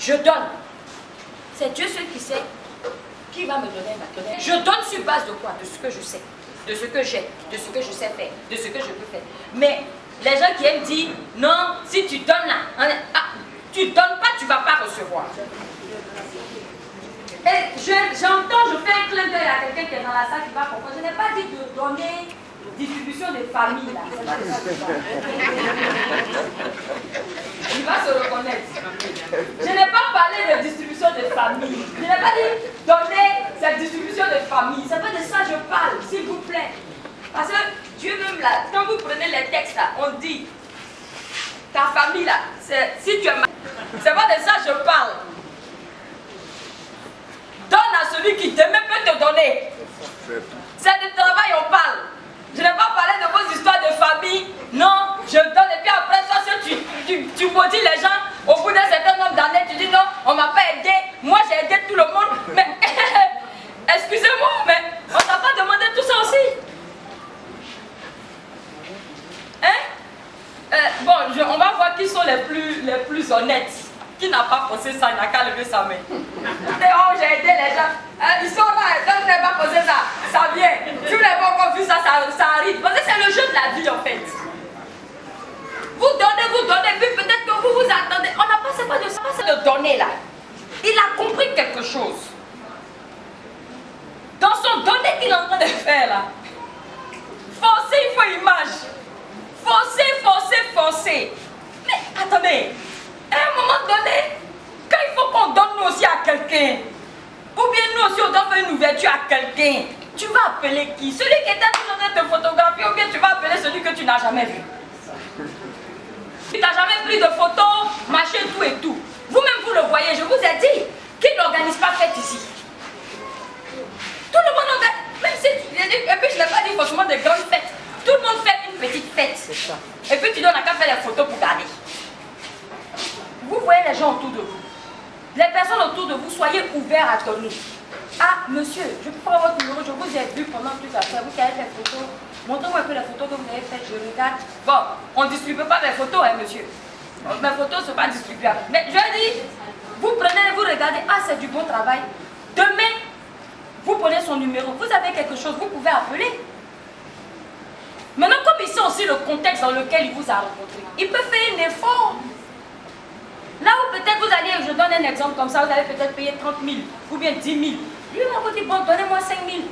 Je donne. C'est Dieu seul qui sait qui va me donner maintenant. Je donne sur base de quoi? De ce que je sais, de ce que j'ai, de ce que je sais faire, de ce que je peux faire. Mais les gens qui aiment dire, non, si tu donnes là, tu ne donnes pas, tu ne vas pas recevoir. Et j'entends, je fais un clin d'œil à quelqu'un qui est dans la salle qui va comprendre. Je n'ai pas dit de donner distribution de famille là. C'est pas de ça que je parle. Il va se reconnaître. Je n'ai pas parlé de distribution de famille. Je n'ai pas dit donner cette distribution de famille. C'est pas de ça que je parle, s'il vous plaît. Parce que Dieu même là, quand vous prenez les textes là, on dit ta famille là, si tu es mal. C'est pas de ça que je parle. Donne à celui qui demain peut te donner. C'est de travail on parle. Je n'ai pas parlé de vos histoires de famille. Non, je donne et puis après ça, tu maudis les gens. Au bout d'un certain nombre d'années, tu dis non, on ne m'a pas aidé. Moi, j'ai aidé tout le monde. Mais excusez-moi, mais on ne t'a pas demandé tout ça aussi. Hein? On va voir qui sont les plus honnêtes. Qui n'a pas posé ça, il n'a qu'à lever sa main. Oh, j'ai aidé les gens. Ils sont là, quand tu n'as pas posé ça, ça vient. Tu n'as pas encore vu ça, ça arrive. Parce que c'est le jeu de la vie en fait. Vous donnez, puis peut-être que vous vous attendez. On n'a pas, c'est pas de ça, c'est de donner là. Il a compris quelque chose. Dans son donner qu'il est en train de faire là. Forcer, il faut image. Forcer. Mais attendez. À un moment donné, quand il faut qu'on donne nous aussi à quelqu'un, ou bien nous aussi on doit faire une ouverture à quelqu'un, tu vas appeler qui? Celui qui était en train de te photographier, ou bien tu vas appeler celui que tu n'as jamais vu. Tu n'as jamais pris de photos, machin, tout et tout. Vous-même vous le voyez, je vous ai dit, qui n'organise pas fête ici? Tout le monde organise, même si, et puis je n'ai pas dit forcément de grandes fêtes. Tout le monde fait une petite fête. Et puis tu donnes à qu'à faire les photos pour garder. Vous voyez les gens autour de vous. Les personnes autour de vous, soyez ouverts à donner. Ah, monsieur, je peux prendre votre numéro, je vous ai vu pendant toute la fête, vous qui avez fait photos. Montrez-moi un peu les photos que vous avez faites, je regarde. Bon, on ne distribue pas mes photos, hein, monsieur. Mes photos ne sont pas distribuables. Mais je dis, vous prenez, vous regardez, ah, c'est du bon travail. Demain, vous prenez son numéro, vous avez quelque chose, vous pouvez appeler. Maintenant, comme ici aussi le contexte dans lequel il vous a rencontré, il peut faire un effort. Là où peut-être vous allez, je donne un exemple comme ça, vous allez peut-être payer 30 000 ou bien 10 000. Lui, on vous dit, bon, donnez-moi 5 000.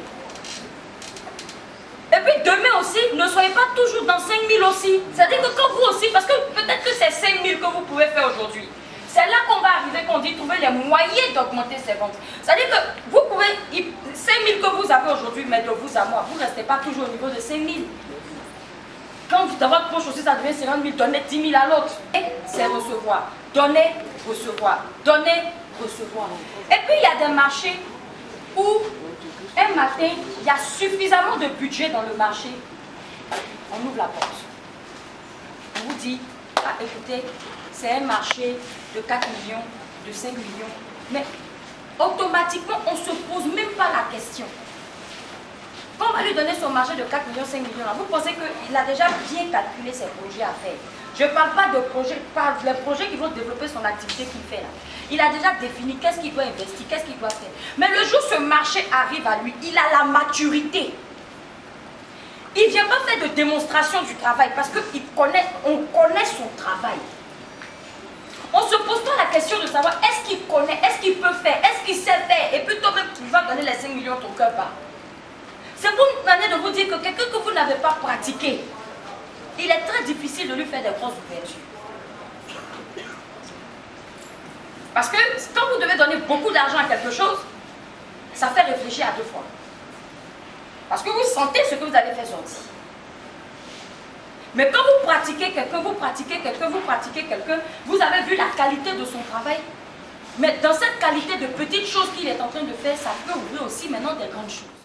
Et puis demain aussi, ne soyez pas toujours dans 5 000 aussi. C'est-à-dire que quand vous aussi, parce que peut-être que c'est 5 000 que vous pouvez faire aujourd'hui. C'est là qu'on va arriver, qu'on dit trouver les moyens d'augmenter ses ventes. C'est-à-dire que vous pouvez, 5 000 que vous avez aujourd'hui, mais de vous à moi, vous ne restez pas toujours au niveau de 5 000. Quand dans votre poche aussi, ça devient 50 000, donnez 10 000 à l'autre. Et c'est recevoir. Donner, recevoir. Donner, recevoir. Et puis, il y a des marchés où, un matin, il y a suffisamment de budget dans le marché. On ouvre la porte. On vous dit, ah, écoutez, c'est un marché de 4 millions, de 5 millions. Mais automatiquement, on ne se pose même pas la question. Quand on va lui donner son marché de 4 millions, 5 millions, vous pensez qu'il a déjà bien calculé ses projets à faire. Je ne parle pas de projets, je parle des projets qui vont développer son activité qu'il fait là. Il a déjà défini qu'est-ce qu'il doit investir, qu'est-ce qu'il doit faire. Mais le jour où ce marché arrive à lui, il a la maturité. Il ne vient pas faire de démonstration du travail parce qu'on connaît son travail. On ne se pose pas la question de savoir est-ce qu'il connaît, est-ce qu'il peut faire, est-ce qu'il sait faire. Et puis toi-même, tu vas donner les 5 millions, ton cœur bat. C'est pour une manière de vous dire que quelqu'un que vous n'avez pas pratiqué, il est très difficile de lui faire des grosses ouvertures. Parce que quand vous devez donner beaucoup d'argent à quelque chose, ça fait réfléchir à 2 fois. Parce que vous sentez ce que vous allez faire sortir. Mais quand vous pratiquez quelqu'un, vous avez vu la qualité de son travail. Mais dans cette qualité de petites choses qu'il est en train de faire, ça peut ouvrir aussi maintenant des grandes choses.